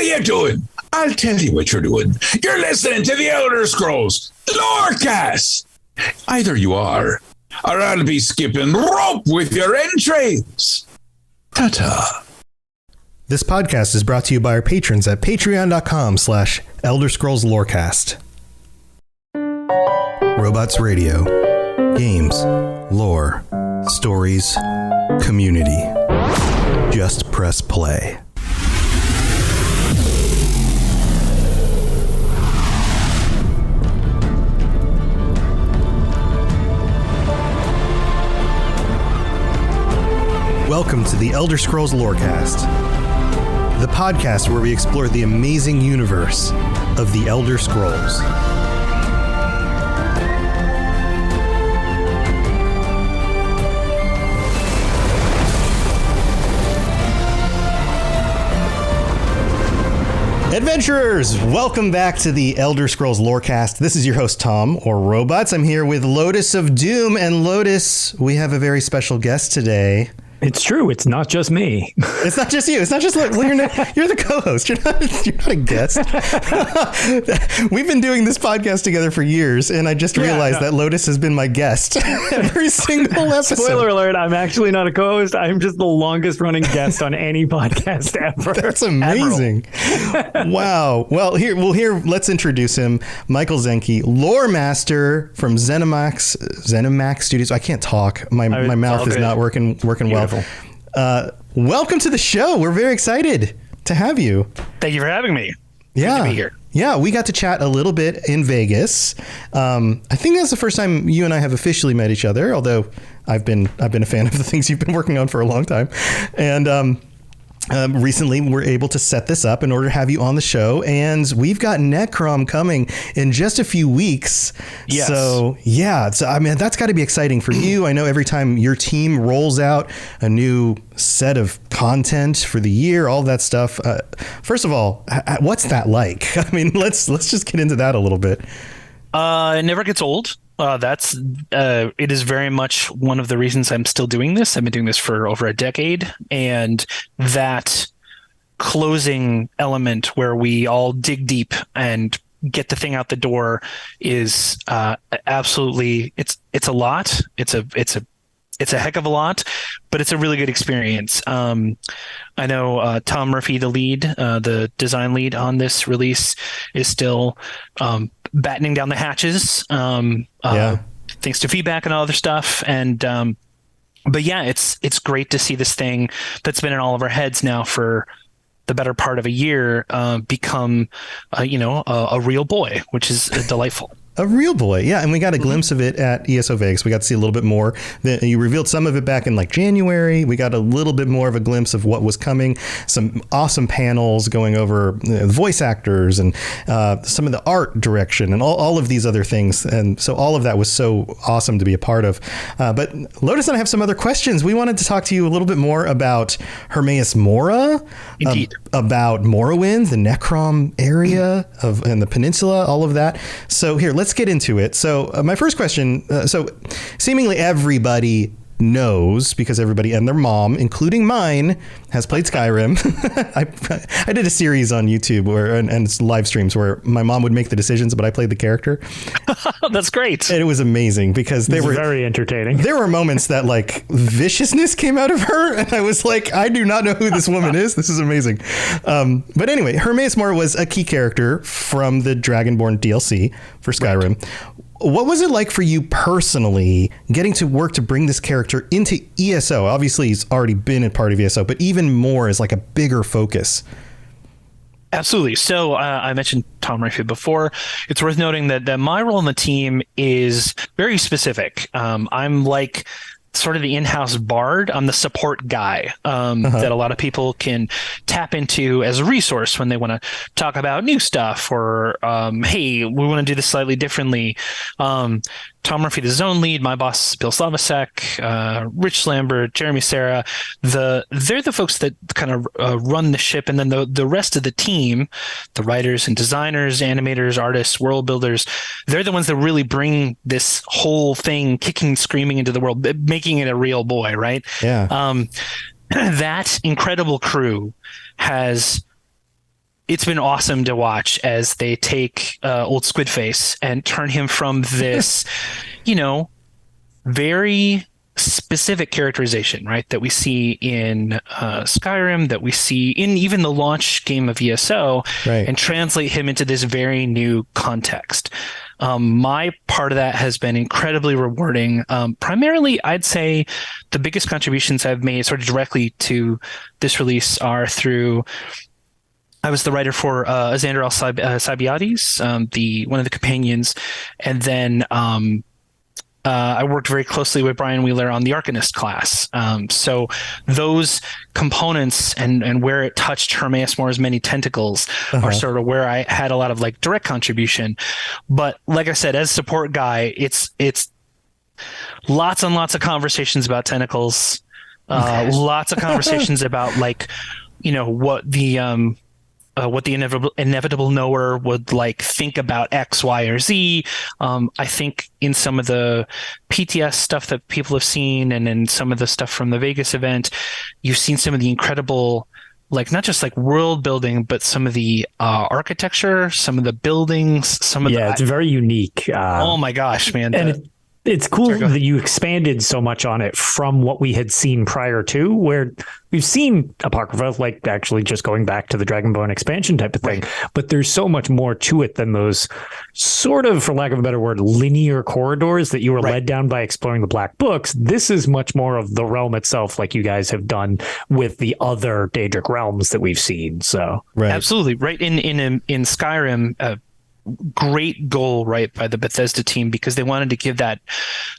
are you doing? I'll tell you what you're doing. You're listening to the Elder Scrolls Lorecast. Either you are, or I'll be skipping rope with your entrails. Ta-ta. This podcast is brought to you by our patrons at patreon.com/Elder Scrolls Lorecast. Robots Radio. Games. Lore. Stories. Community. Just press play. Welcome to the Elder Scrolls Lorecast, the podcast where we explore the amazing universe of the Elder Scrolls. Adventurers, welcome back to the Elder Scrolls Lorecast. This is your host, Tom, or Robots. I'm here with Lotus of Doom. And Lotus, we have a very special guest today. It's true. It's not just me. It's not just you. It's not just like, well, you're the co-host. You're not a guest. We've been doing this podcast together for years, and I just realized that Lotus has been my guest every single episode. Spoiler alert, I'm actually not a co-host. I'm just the longest running guest on any podcast ever. That's amazing. Wow. Well, here, let's introduce him. Michael Zenke, Loremaster from ZeniMax Studios. I can't talk. My mouth is not working well. Welcome to the show. We're very excited to have you. Thank you for having me. Yeah. Good to be here. Yeah, we got to chat a little bit in Vegas. I think that's the first time you and I have officially met each other, although I've been a fan of the things you've been working on for a long time. And recently, we're able to set this up in order to have you on the show, and we've got Necrom coming in just a few weeks. Yes. So I mean, that's got to be exciting for you. I know every time your team rolls out a new set of content for the year, all that stuff. First of all, what's that like? I mean, let's just get into that a little bit. It never gets old. It is very much one of the reasons I'm still doing this. I've been doing this for over a decade, and that closing element where we all dig deep and get the thing out the door is absolutely it's a lot. It's a heck of a lot, but it's a really good experience. I know Tom Murphy, the lead, the design lead on this release, is still battening down the hatches, thanks to feedback and all other stuff. And but yeah, it's great to see this thing that's been in all of our heads now for the better part of a year become a real boy, which is delightful. A real boy, yeah, and we got a glimpse of it at ESO Vegas. We got to see a little bit more. You revealed some of it back in like January. We got a little bit more of a glimpse of what was coming. Some awesome panels going over the voice actors and some of the art direction and all of these other things. And so all of that was so awesome to be a part of. But Lotus and I have some other questions. We wanted to talk to you a little bit more about Hermeous Mora. Indeed. About Morrowind, the Necrom area and the peninsula, all of that. So here, let's get into it. So my first question, so seemingly everybody knows, because everybody and their mom, including mine, has played Skyrim. I did a series on YouTube and live streams where my mom would make the decisions, but I played the character. That's great. And it was amazing because they were very entertaining. There were moments that like viciousness came out of her, and I was like, I do not know who this woman is. This is amazing. But anyway, Hermeous Mora was a key character from the Dragonborn DLC for Skyrim. Right. What was it like for you personally getting to work to bring this character into ESO? Obviously, he's already been a part of ESO, but even more as like a bigger focus. Absolutely. So I mentioned Tom Murphy before. It's worth noting that my role in the team is very specific. I'm like sort of the in-house bard. I'm the support guy that a lot of people can tap into as a resource when they want to talk about new stuff or, hey, we want to do this slightly differently. Tom Murphy, the zone lead, my boss, Bill Slavacek, Rich Lambert, Jeremy Serra, they're the folks that kind of run the ship. And then the rest of the team, the writers and designers, animators, artists, world builders, they're the ones that really bring this whole thing kicking, screaming into the world, making it a real boy, right? Yeah. That incredible crew has it's been awesome to watch as they take old Squidface and turn him from this, very specific characterization, right, that we see in Skyrim, that we see in even the launch game of ESO, right, and translate him into this very new context. My part of that has been incredibly rewarding. Primarily, I'd say the biggest contributions I've made sort of directly to this release are through... I was the writer for Xander Alcibiades, one of the companions, and then I worked very closely with Brian Wheeler on the Arcanist class. So those components and where it touched Hermeous Mora's many tentacles are sort of where I had a lot of like direct contribution. But like I said, as support guy, it's lots and lots of conversations about tentacles, lots of conversations about like, what the inevitable knower would like think about X, Y, or Z. I think in some of the PTS stuff that people have seen, and in some of the stuff from the Vegas event, you've seen some of the incredible, like not just like world building, but some of the architecture, some of the buildings, it's very unique. Oh my gosh, man! It's cool that you expanded so much on it from what we had seen prior to, where we've seen Apocrypha, like actually just going back to the Dragonbone expansion type of thing. Right. But there's so much more to it than those sort of, for lack of a better word, linear corridors that you were led down by exploring the Black Books. This is much more of the realm itself, like you guys have done with the other Daedric realms that we've seen. So absolutely right in Skyrim. Great goal, right, by the Bethesda team, because they wanted to give that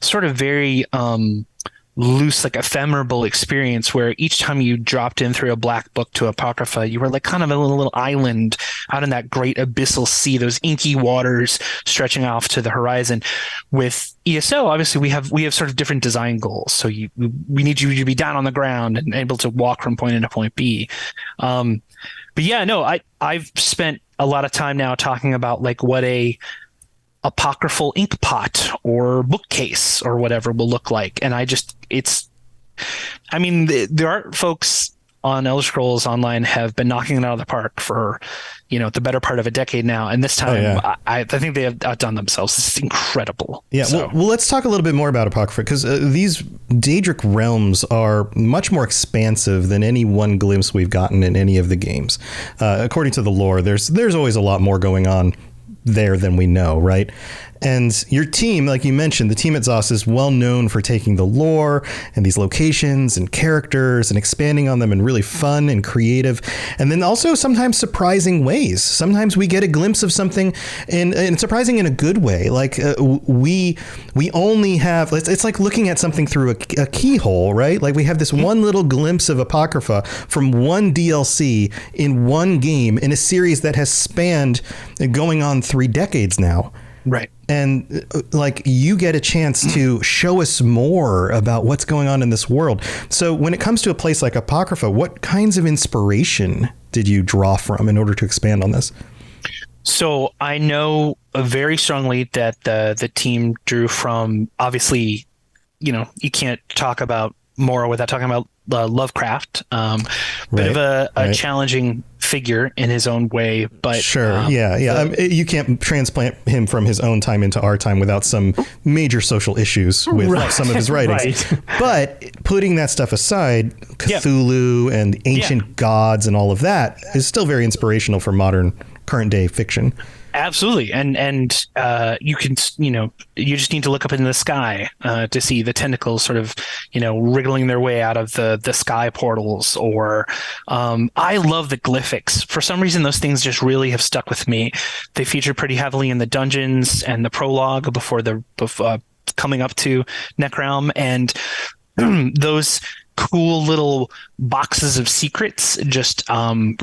sort of very loose, like ephemeral experience where each time you dropped in through a Black Book to Apocrypha, you were like kind of a little island out in that great abyssal sea, those inky waters stretching off to the horizon. With ESO, obviously we have sort of different design goals. So we need you to be down on the ground and able to walk from point A to point B. But yeah, no, I've spent a lot of time now talking about like what a apocryphal ink pot or bookcase or whatever will look like. And the art folks on Elder Scrolls Online have been knocking it out of the park for, the better part of a decade now. And this time I think they have outdone themselves. This is incredible. Yeah. So. Well, let's talk a little bit more about Apocrypha, because these Daedric realms are much more expansive than any one glimpse we've gotten in any of the games. According to the lore, there's always a lot more going on there than we know, right? And your team, like you mentioned, the team at ZOS is well known for taking the lore and these locations and characters and expanding on them in really fun and creative, and then also sometimes surprising ways. Sometimes we get a glimpse of something and surprising in a good way. Like we only have, it's like looking at something through a keyhole, right? Like we have this one little glimpse of Apocrypha from one DLC in one game in a series that has spanned going on 3 decades now. Right. And like you get a chance to show us more about what's going on in this world. So when it comes to a place like Apocrypha, what kinds of inspiration did you draw from in order to expand on this? So I know very strongly that the team drew from, obviously, you can't talk about Mora without talking about Lovecraft. Bit of a challenging figure in his own way, but sure. You can't transplant him from his own time into our time without some major social issues with some of his writings. But putting that stuff aside, Cthulhu and ancient gods and all of that is still very inspirational for modern current day fiction. Absolutely. And you can, you just need to look up into the sky to see the tentacles sort of, wriggling their way out of the sky portals. Or I love the glyphics. For some reason, those things just really have stuck with me. They feature pretty heavily in the dungeons and the prologue before coming up to Necrom. And those cool little boxes of secrets just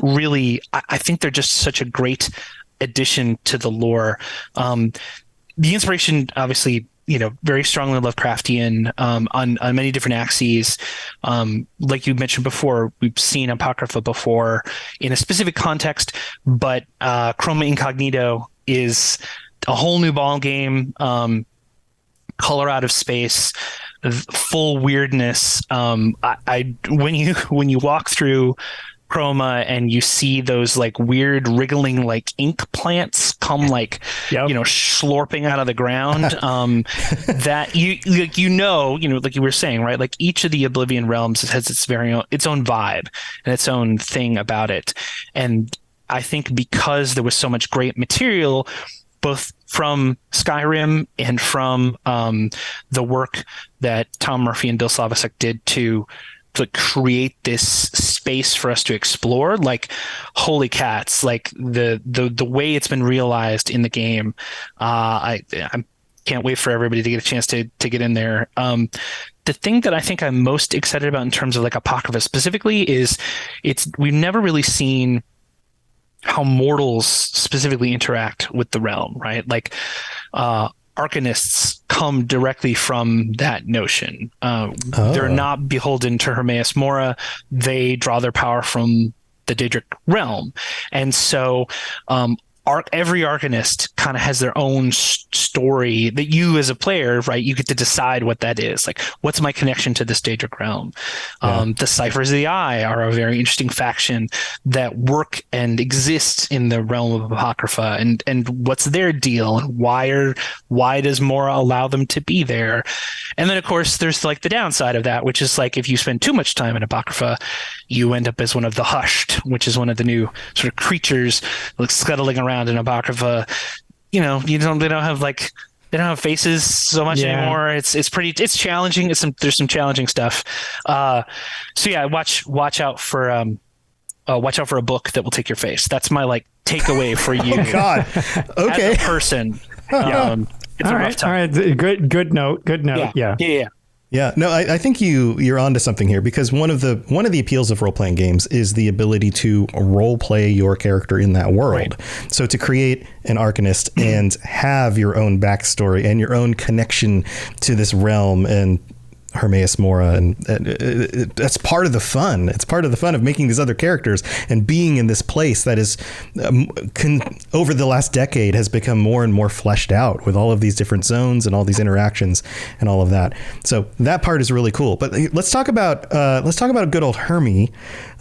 really, I think they're just such a great addition to the lore. The inspiration, obviously, very strongly Lovecraftian on many different axes. Like you mentioned before, we've seen Apocrypha before in a specific context, but Chroma Incognito is a whole new ball game. Color out of space, full weirdness. When you walk through chroma, and you see those like weird wriggling like ink plants come like slurping out of the ground. That like you were saying, right? Like each of the Oblivion realms has its own vibe and its own thing about it. And I think because there was so much great material, both from Skyrim and from the work that Tom Murphy and Bill Slavicsek did to create this space for us to explore, like holy cats, like the way it's been realized in the game. I can't wait for everybody to get a chance to get in there. The thing that I think I'm most excited about in terms of like Apocrypha specifically is we've never really seen how mortals specifically interact with the realm, right? Like Arcanists come directly from that notion. They're not beholden to Hermeous Mora. They draw their power from the Daedric realm. And so every Arcanist kind of has their own story that you as a player, right, you get to decide what that is. Like, what's my connection to this Daedric realm? The Ciphers of the Eye are a very interesting faction that work and exist in the realm of Apocrypha, and what's their deal, and why does Mora allow them to be there? And then of course there's like the downside of that, which is like if you spend too much time in Apocrypha, you end up as one of the Hushed, which is one of the new sort of creatures like scuttling around in Apocrypha. They don't have faces so much anymore. It's challenging. There's some challenging stuff. So yeah, watch out for a book that will take your face. That's my like takeaway for you. Oh God. Okay. As a person. It's a rough time. All right. Good note. Yeah. Yeah, no, I think you're onto something here, because one of the appeals of role-playing games is the ability to role-play your character in that world. Right. So to create an Arcanist and have your own backstory and your own connection to this realm and Hermeous Mora, and that's part of the fun. It's part of the fun of making these other characters and being in this place that is over the last decade has become more and more fleshed out with all of these different zones and all these interactions and all of that. So that part is really cool. But let's talk about a good old Herme.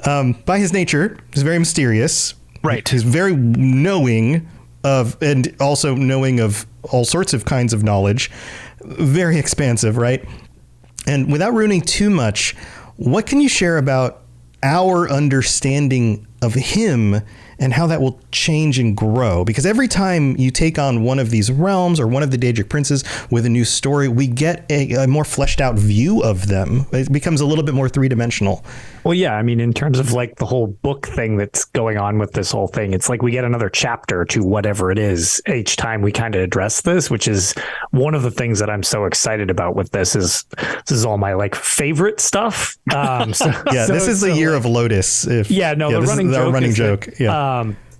By his nature, he's very mysterious. Right. He's very knowing of, and also knowing of all sorts of kinds of knowledge. Very expansive, right? And without ruining too much, what can you share about our understanding of him and how that will change and grow? Because every time you take on one of these realms or one of the Daedric princes with a new story, we get a more fleshed out view of them. It becomes a little bit more three-dimensional. Well, yeah, I mean, in terms of like the whole book thing that's going on with this whole thing, it's like we get another chapter to whatever it is each time we kind of address this, which is one of the things that I'm so excited about with this is all my like favorite stuff. This is the year of Lotus. The running joke.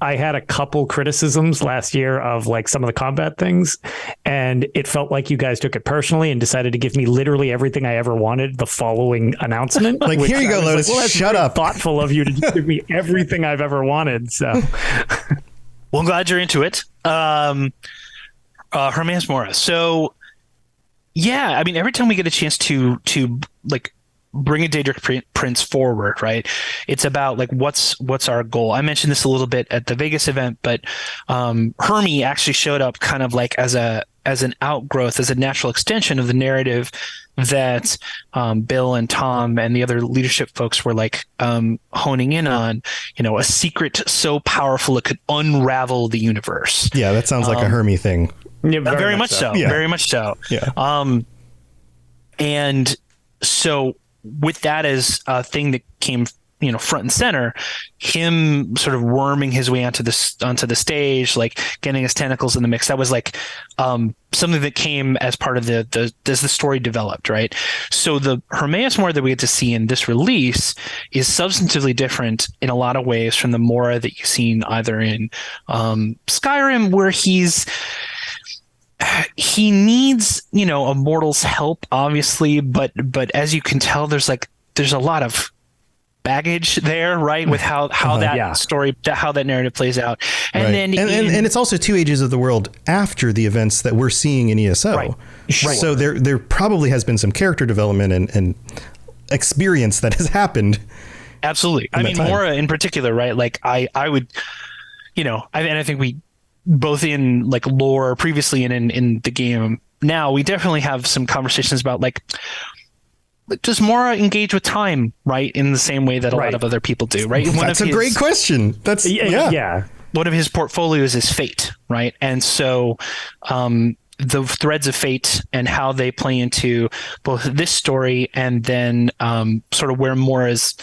I had a couple criticisms last year of like some of the combat things, and it felt like you guys took it personally and decided to give me literally everything I ever wanted the following announcement. Like, here you go, Lotus. Like, well, shut up. Thoughtful of you to give me everything I've ever wanted. So, well, I'm glad you're into it. Hermeous Mora. So, yeah, I mean, every time we get a chance to like bring a Daedric prince forward, right? It's about like what's our goal. I mentioned this a little bit at the Vegas event, but Herme actually showed up kind of like as an outgrowth, as a natural extension of the narrative that Bill and Tom and the other leadership folks were like honing in on. A secret so powerful it could unravel the universe. Yeah, that sounds like a Herme thing. Yeah, very much so. Yeah. Very much so. Yeah. And so with that as a thing that came, front and center, him sort of worming his way onto the stage, like getting his tentacles in the mix. That was like something that came as part of as the story developed, right? So the Hermeous Mora that we get to see in this release is substantively different in a lot of ways from the Mora that you've seen either in Skyrim, where he needs, a mortal's help, obviously, but as you can tell, there's a lot of baggage there, right? With how that story, how that narrative plays out. And right. then and it's also 2 ages of the world after the events that we're seeing in ESO. Right. So there probably has been some character development and experience that has happened Absolutely. I mean, Mora in particular, right? Like I would, I think we both in like lore previously and in the game now, we definitely have some conversations about like, does Mora engage with time, right? In the same way that a lot of other people do, right? That's a great question. That's yeah. One of his portfolios is fate, right? And so the threads of fate and how they play into both this story and then sort of where Mora's,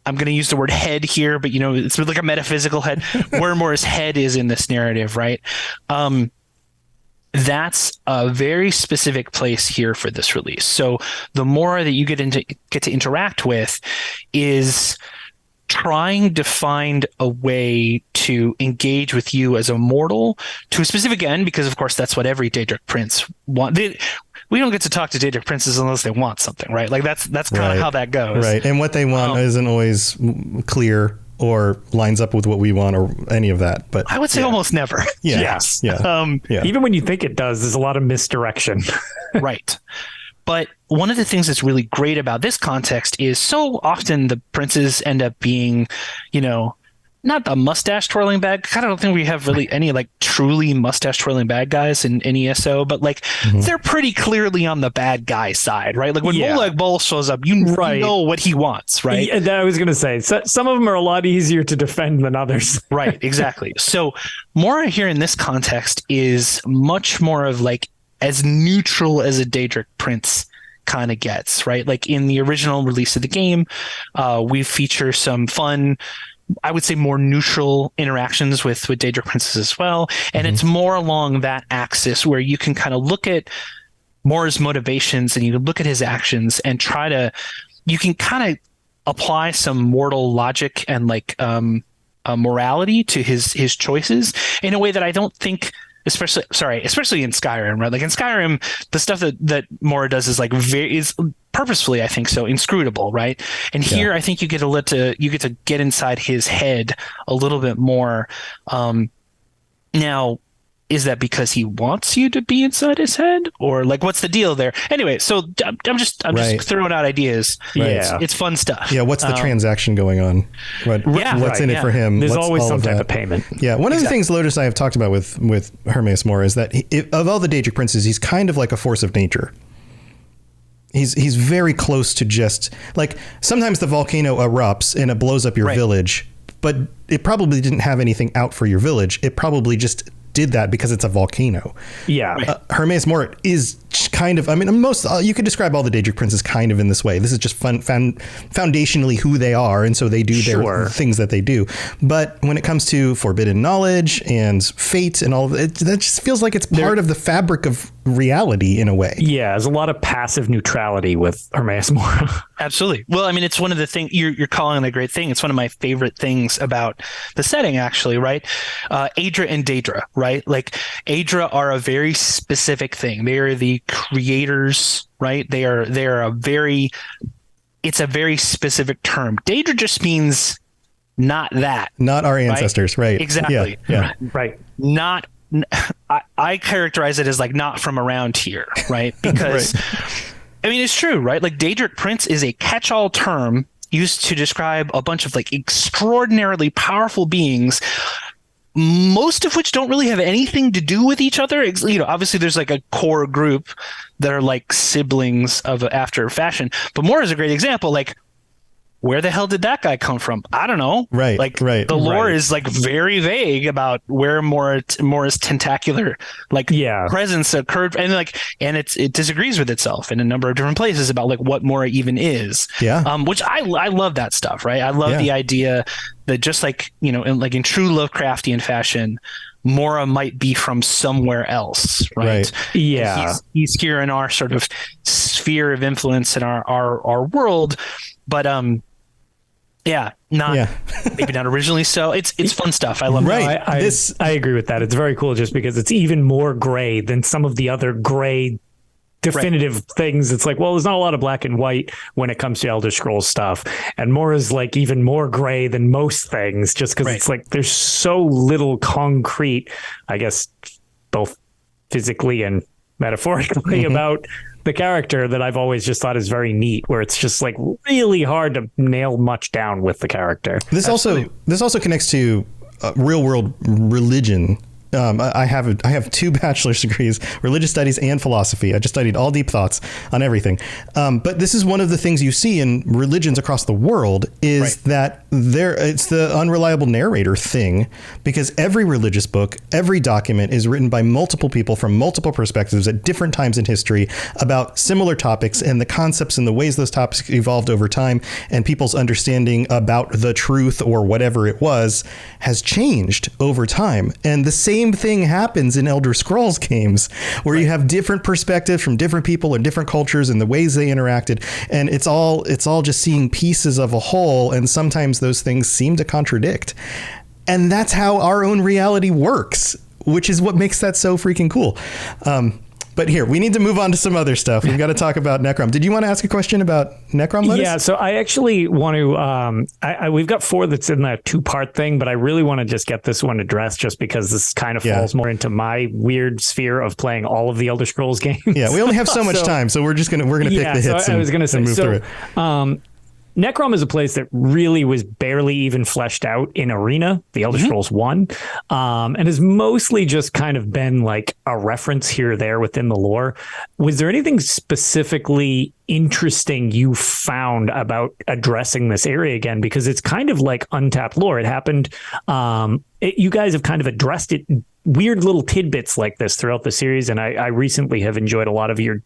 I'm going to use the word head here, but it's like a metaphysical head, where Mora's head is in this narrative, right? That's a very specific place here for this release. So the Mora that you get to interact with is trying to find a way to engage with you as a mortal to a specific end, because of course that's what every Daedric prince wants. We don't get to talk to Daedric princes unless they want something, right? Like that's kind of how that goes. Right. And what they want isn't always clear or lines up with what we want or any of that. But I would say almost never. Yeah. Yes. Yeah. Even when you think it does, there's a lot of misdirection. Right. But one of the things that's really great about this context is so often the princes end up being, not the mustache twirling bad. I don't think we have really any like truly mustache twirling bad guys in ESO, but like they're pretty clearly on the bad guy side, right? Like when Molag Bal shows up, you know what he wants, right? Yeah, I was going to say, some of them are a lot easier to defend than others. Right, exactly. So Mora here in this context is much more of like as neutral as a Daedric prince kind of gets, right? Like in the original release of the game, we feature some fun, I would say more neutral interactions with Daedric princes as well. And it's more along that axis where you can kind of look at Mora's motivations and you can look at his actions and you can kind of apply some mortal logic and like morality to his choices in a way that I don't think, especially in Skyrim, right? Like in Skyrim, the stuff that Mora does is like is purposefully, I think, so inscrutable, right? And here, I think you get to get inside his head a little bit more. Now, is that because he wants you to be inside his head, or like what's the deal there? Anyway, so I'm just throwing out ideas. Right. Yeah, it's fun stuff. Yeah, what's the transaction going on? What's in it for him? There's what's always some type of payment. Yeah, one of the things Lotus and I have talked about with Hermeous Mora is that of all the Daedric princes, he's kind of like a force of nature. He's very close to just like sometimes the volcano erupts and it blows up your village, but it probably didn't have anything out for your village. It probably just did that because it's a volcano. Yeah. Hermeous Mora is kind of, I mean, you could describe all the Daedric princes kind of in this way. This is just foundationally who they are. And so they do their things that they do. But when it comes to forbidden knowledge and fate and all of it, that just feels like it's part of the fabric of reality in a way. Yeah. There's a lot of passive neutrality with Hermeous Mora. Absolutely. Well, I mean, it's one of the things you're calling it a great thing. It's one of my favorite things about the setting, actually, right? Aedra and Daedra, right? Like Aedra are a very specific thing. They are the creators, right? They are it's a very specific term. Daedra just means not that. Not our ancestors, right? Exactly. Yeah. Right. Not, I characterize it as like not from around here, right? Because I mean, it's true, right? Like Daedric Prince is a catch-all term used to describe a bunch of like extraordinarily powerful beings, most of which don't really have anything to do with each other. Obviously there's like a core group that are like siblings of after fashion, but Mora is a great example. Like, where the hell did that guy come from? I don't know. Right. Like the lore is like very vague about where Mora's tentacular presence occurred, and it disagrees with itself in a number of different places about like what Mora even is. Yeah. Which I love that stuff. Right. I love the idea that just like in true Lovecraftian fashion, Mora might be from somewhere else, right? Yeah. He's here in our sort of sphere of influence in our world, but maybe not originally. So it's fun stuff. I love it. I agree with that. It's very cool just because it's even more gray than some of the other gray definitive things. It's like, well, there's not a lot of black and white when it comes to Elder Scrolls stuff. And Mora's like even more gray than most things just because it's like there's so little concrete, I guess, both physically and metaphorically about the character that I've always just thought is very neat, where it's just like really hard to nail much down with the character. This also connects to real world religion. I have 2 bachelor's degrees, religious studies and philosophy. I just studied all deep thoughts on everything. But this is one of the things you see in religions across the world is that it's the unreliable narrator thing, because every religious book, every document is written by multiple people from multiple perspectives at different times in history about similar topics, and the concepts and the ways those topics evolved over time and people's understanding about the truth or whatever it was has changed over time. And the same thing happens in Elder Scrolls games, where you have different perspectives from different people and different cultures and the ways they interacted, and it's all just seeing pieces of a whole, and sometimes those things seem to contradict. And that's how our own reality works, which is what makes that so freaking cool. But here, we need to move on to some other stuff. We've got to talk about Necrom. Did you want to ask a question about Necrom, Lettuce? Yeah, so I actually want to, we've got 4 that's in that 2-part thing, but I really want to just get this one addressed, just because this kind of falls more into my weird sphere of playing all of the Elder Scrolls games. Yeah, we only have so much time, so we're going to pick the hits and move through it. Necrom is a place that really was barely even fleshed out in Arena, the Elder Scrolls 1, and has mostly just kind of been like a reference here or there within the lore. Was there anything specifically interesting you found about addressing this area again? Because it's kind of like untapped lore. It happened, you guys have kind of addressed it, weird little tidbits like this throughout the series, and I recently have enjoyed a lot of your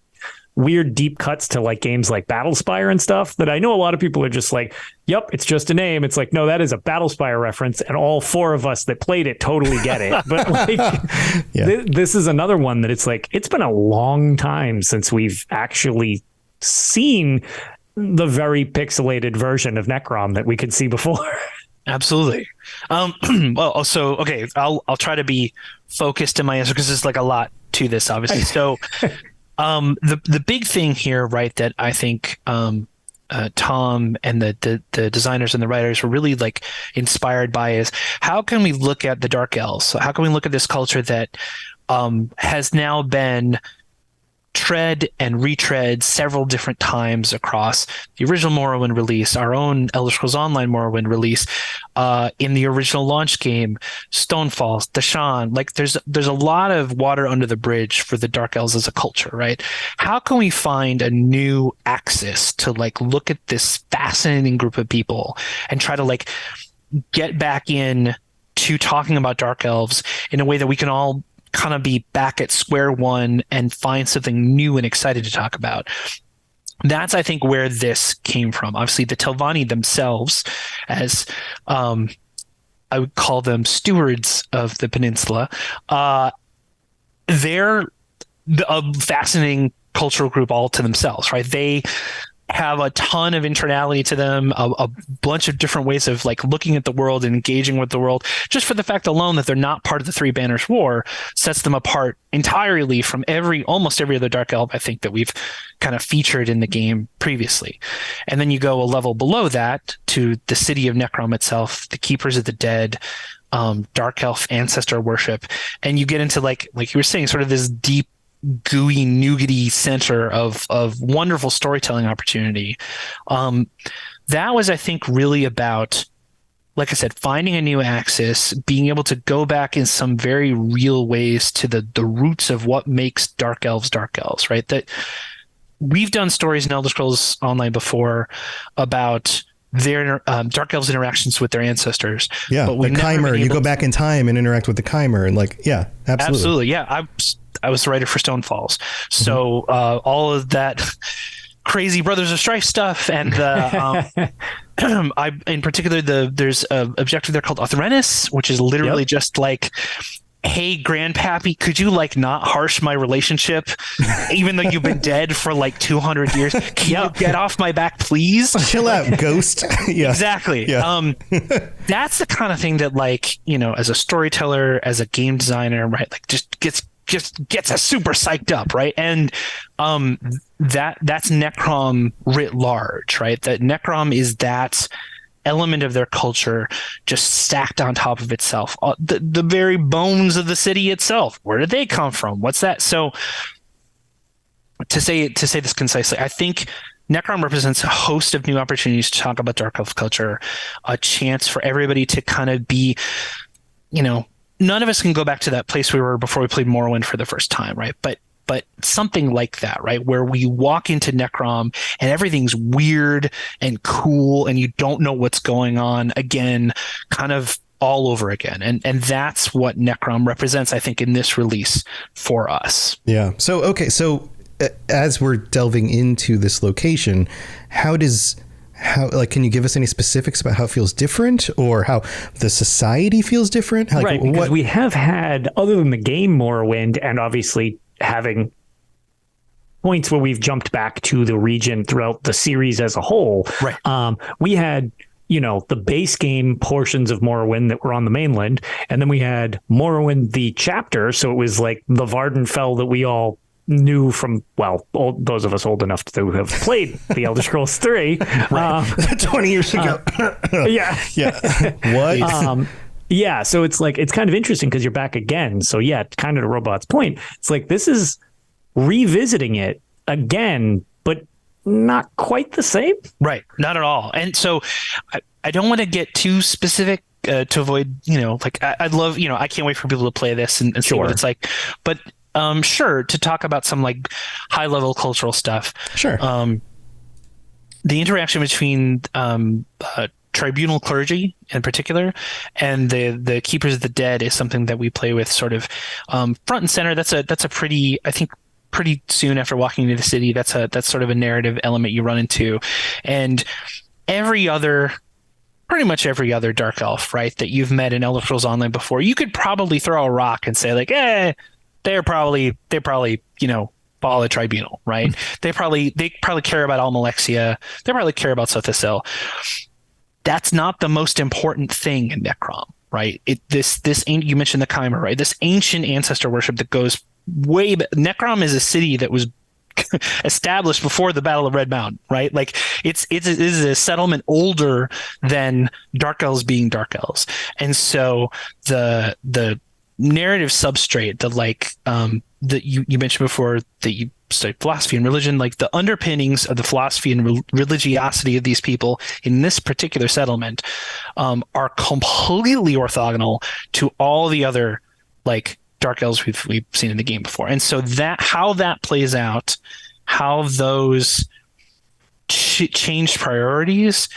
weird deep cuts to like games like Battlespire and stuff that I know a lot of people are just like, yep, it's just a name. It's like, no, that is a Battlespire reference, and all 4 of us that played it totally get it. But like, this is another one that it's like, it's been a long time since we've actually seen the very pixelated version of Necrom that we could see before. Absolutely. Well, also, okay, I'll try to be focused in my answer, because there's like a lot to this, obviously. So the big thing here, right, that I think Tom and the designers and the writers were really like inspired by is, how can we look at the Dark Elves? How can we look at this culture that has now been tread and retread several different times across the original Morrowind release, our own Elder Scrolls Online Morrowind release, in the original launch game, Stonefalls, Dashan. Like there's a lot of water under the bridge for the Dark Elves as a culture, right? How can we find a new axis to like look at this fascinating group of people and try to like get back in to talking about Dark Elves in a way that we can all kind of be back at square one and find something new and excited to talk about? That's, I think, where this came from. Obviously, the Telvanni themselves, as I would call them, stewards of the peninsula, they're a fascinating cultural group all to themselves, right? They have a ton of internality to them, a bunch of different ways of like looking at the world and engaging with the world. Just for the fact alone that they're not part of the Three Banners War sets them apart entirely from almost every other Dark Elf, I think, that we've kind of featured in the game previously. And then you go a level below that to the city of Necrom itself, the Keepers of the Dead, Dark Elf ancestor worship, and you get into like you were saying, sort of this deep, gooey, nougaty center of wonderful storytelling opportunity. That was, I think, really about, like I said, finding a new axis, being able to go back in some very real ways to the roots of what makes Dark Elves, right? That we've done stories in Elder Scrolls Online before about their Dark Elves' interactions with their ancestors. Yeah, but the Chimer, you go back in time and interact with the Chimer, and like, yeah, absolutely. Yeah, I was the writer for Stonefalls, so all of that crazy Brothers of Strife stuff, and I, in particular, there's an objective there called Authrenus, which is literally just like, hey, Grandpappy, could you like not harsh my relationship, even though you've been dead for like 200 years? Can you get off my back, please? Chill out, ghost. Yeah, exactly. Yeah. That's the kind of thing that, like, you know, as a storyteller, as a game designer, right, like just gets us super psyched up, right? And that's Necrom writ large, right? That Necrom is that element of their culture just stacked on top of itself. The very bones of the city itself, where did they come from? What's that? So to say this concisely, I think Necrom represents a host of new opportunities to talk about dark elf culture, a chance for everybody to kind of be, none of us can go back to that place we were before we played Morrowind for the first time, right? But something like that, right? Where we walk into Necrom and everything's weird and cool and you don't know what's going on again, kind of all over again. And that's what Necrom represents, I think, in this release for us. Yeah. So, okay. So as we're delving into this location, can you give us any specifics about how it feels different or how the society feels different? Right. Because we have had, other than the game Morrowind, and obviously having points where we've jumped back to the region throughout the series as a whole. Right. We had, the base game portions of Morrowind that were on the mainland. And then we had Morrowind, the chapter. So it was like the Vardenfell that we all knew from, those of us old enough to have played the Elder Scrolls 3. 20 years ago. Yeah. What? Yeah, so it's like, it's kind of interesting because you're back again. So yeah, kind of to Robot's point, it's like this is revisiting it again, but not quite the same. Right, not at all. And so I don't want to get too specific to avoid, I'd love, I can't wait for people to play this and see what it's like. But sure, to talk about some like high level cultural stuff. Sure. The interaction between tribunal clergy in particular and the keepers of the dead is something that we play with sort of front and center. That's a pretty, I think, pretty soon after walking into the city, that's sort of a narrative element you run into. And pretty much every other dark elf, right, that you've met in Elder Scrolls Online before, you could probably throw a rock and say like, they're probably follow the tribunal, right? They probably care about Almalexia. They probably care about Sothisil. That's not the most important thing in Necrom, right? You mentioned the Chimera, right? This ancient ancestor worship that goes way back. Necrom is a city that was established before the Battle of Red Mountain, right? Like it is a settlement older than Dark Elves being Dark Elves, and so the narrative substrate, that you mentioned before that you studied philosophy and religion, like the underpinnings of the philosophy and religiosity of these people in this particular settlement are completely orthogonal to all the other like dark elves we've seen in the game before. And so how that plays out, how those changed priorities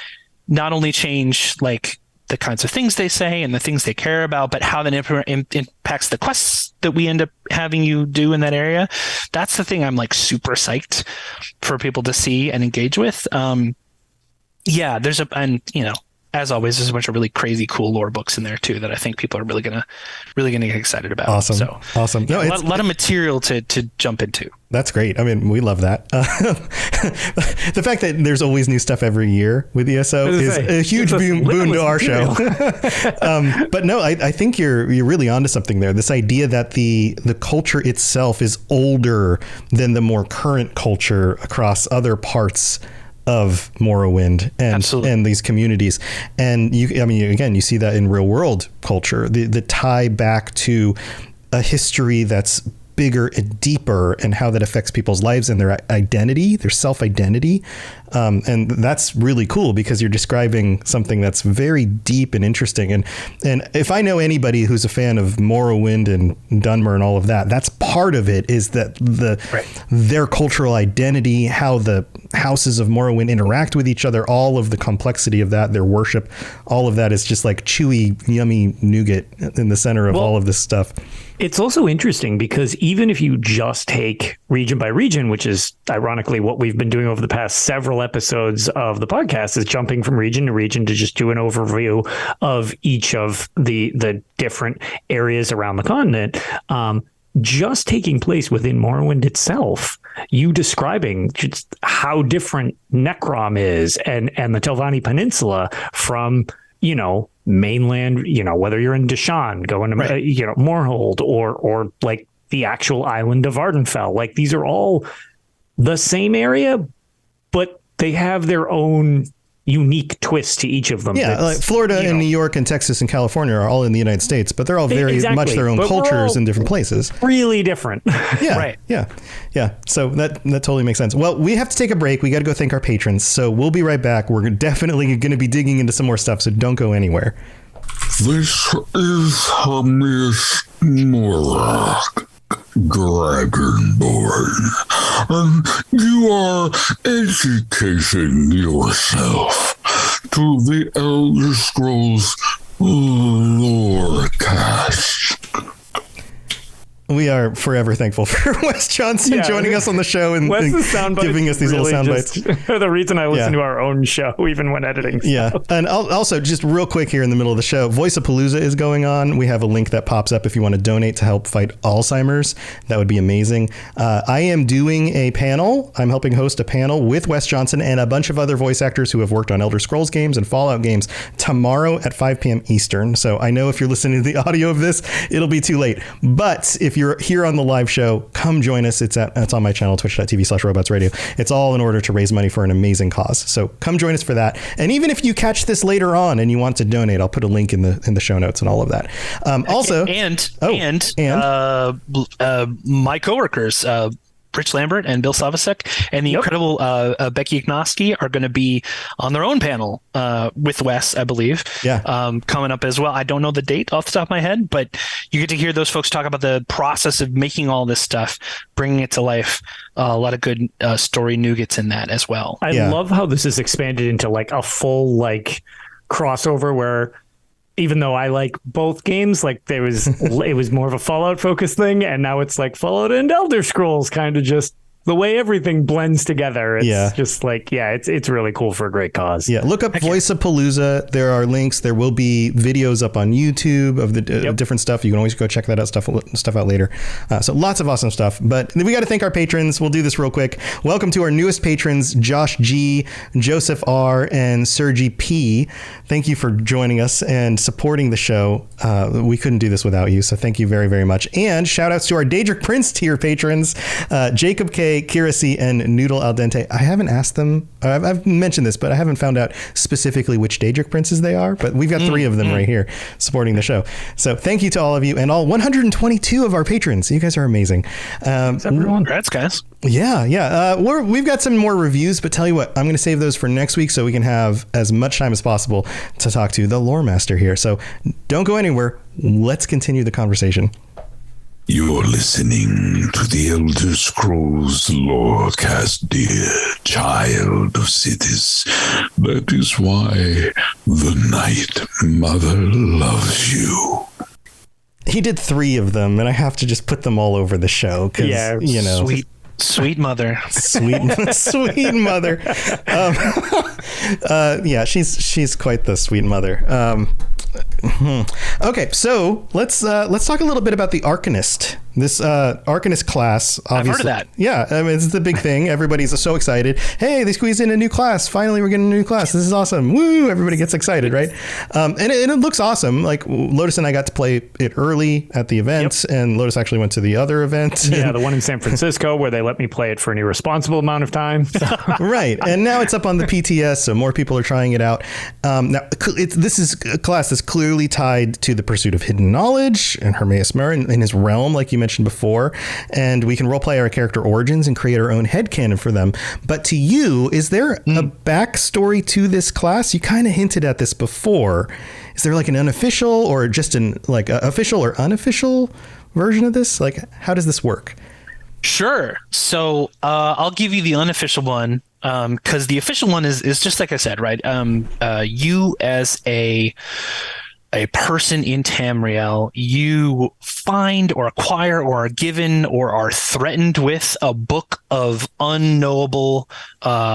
not only change like the kinds of things they say and the things they care about, but how that impacts the quests that we end up having you do in that area. That's the thing I'm like super psyched for people to see and engage with. As always, there's a bunch of really crazy, cool lore books in there too that I think people are really gonna get excited about. Awesome. So, awesome. No, a lot of material to jump into. That's great. I mean, we love that. The fact that there's always new stuff every year with ESO is a huge boon to our show. But no, I think you're really onto something there. This idea that the culture itself is older than the more current culture across other parts of Morrowind and these communities. And you see that in real world culture, the tie back to a history that's bigger and deeper and how that affects people's lives and their identity, their self-identity. And that's really cool because you're describing something that's very deep and interesting. And if I know anybody who's a fan of Morrowind and Dunmer and all of that, that's part of it, is that their cultural identity, how the houses of Morrowind interact with each other, all of the complexity of that, their worship, all of that is just like chewy, yummy nougat in the center of all of this stuff. It's also interesting because even if you just take region by region, which is ironically what we've been doing over the past several episodes of the podcast, is jumping from region to region to just do an overview of each of the different areas around the continent, just taking place within Morrowind itself, you describing just how different Necrom is and the Telvanni Peninsula from, mainland, whether you're in Deshaan, going to, Moorhold or like the actual island of Ardenfell. Like these are all the same area, but they have their own unique twist to each of them. Yeah, like Florida and New York and Texas and California are all in the United States, but they're all very much their own cultures in different places. Really different. Yeah, Right. Yeah. So that totally makes sense. Well, we have to take a break. We got to go thank our patrons. So we'll be right back. We're definitely going to be digging into some more stuff, so don't go anywhere. This is Hermeous Mora, Dragonborn, and you are educating yourself to the Elder Scrolls Lorecast. We are forever thankful for Wes Johnson joining us on the show and giving us these little sound bites. The reason I listen to our own show, even when editing stuff. Yeah. And also, just real quick here in the middle of the show, Voice-A-Palooza is going on. We have a link that pops up if you want to donate to help fight Alzheimer's. That would be amazing. I am doing a panel. I'm helping host a panel with Wes Johnson and a bunch of other voice actors who have worked on Elder Scrolls games and Fallout games tomorrow at 5 p.m. Eastern. So I know if you're listening to the audio of this, it'll be too late. But if you're here on the live show, come join us. It's on my channel, twitch.tv/robotsradio. It's all in order to raise money for an amazing cause. So come join us for that. And even if you catch this later on and you want to donate, I'll put a link in the show notes and all of that. Also, my coworkers, Rich Lambert and Bill Slavacek and the incredible Becky Ignosky are going to be on their own panel with Wes, I believe. Coming up as well. I don't know the date off the top of my head, but you get to hear those folks talk about the process of making all this stuff, bringing it to life. A lot of good story nougats in that as well. I love how this is expanded into like a full like crossover where even though I like both games, like it was more of a Fallout focused thing, and now it's like Fallout and Elder Scrolls, kind of just the way everything blends together. It's just like, it's really cool for a great cause. Yeah, look up Voice-A-Palooza. There are links. There will be videos up on YouTube of the different stuff. You can always go check that stuff out later. So lots of awesome stuff. But we got to thank our patrons. We'll do this real quick. Welcome to our newest patrons, Josh G, Joseph R, and Sergi P. Thank you for joining us and supporting the show. We couldn't do this without you, so thank you very, very much. And shout outs to our Daedric Prince tier patrons, Jacob K, Kira C, and Noodle Al Dente. I haven't asked them. I've mentioned this, but I haven't found out specifically which Daedric Princes they are. But we've got 3 of them right here supporting the show. So thank you to all of you and all 122 of our patrons. You guys are amazing. Everyone. Congrats, guys. Yeah. We've got some more reviews, but tell you what, I'm going to save those for next week so we can have as much time as possible to talk to the Loremaster here. So don't go anywhere. Let's continue the conversation. You're listening to the Elder Scrolls Lorecast, dear child of cities. That is why the Night Mother loves you. He did 3 of them, and I have to just put them all over the show because, Sweet mother. Sweet mother. She's quite the sweet mother. Okay, so let's talk a little bit about the Arcanist. This Arcanist class, obviously. I've heard of that. Yeah, I mean, it's the big thing. Everybody's so excited. Hey, they squeezed in a new class. Finally, we're getting a new class. This is awesome. Woo! Everybody gets excited, right? And it looks awesome. Like Lotus and I got to play it early at the event, and Lotus actually went to the other event. Yeah, the one in San Francisco where they let me play it for an irresponsible amount of time. Right, and now it's up on the PTS, so more people are trying it out. Now, this is a class that's clearly tied to the pursuit of hidden knowledge and Hermeous Mora in his realm, like you mentioned before, and we can roleplay our character origins and create our own headcanon for them. But to you, is there a backstory to this class? You kind of hinted at this before. Is there like an unofficial or just official or unofficial version of this? Like, how does this work? Sure. So I'll give you the unofficial one because the official one is just like I said, right? You as a person in Tamriel, you find or acquire or are given or are threatened with a book of unknowable,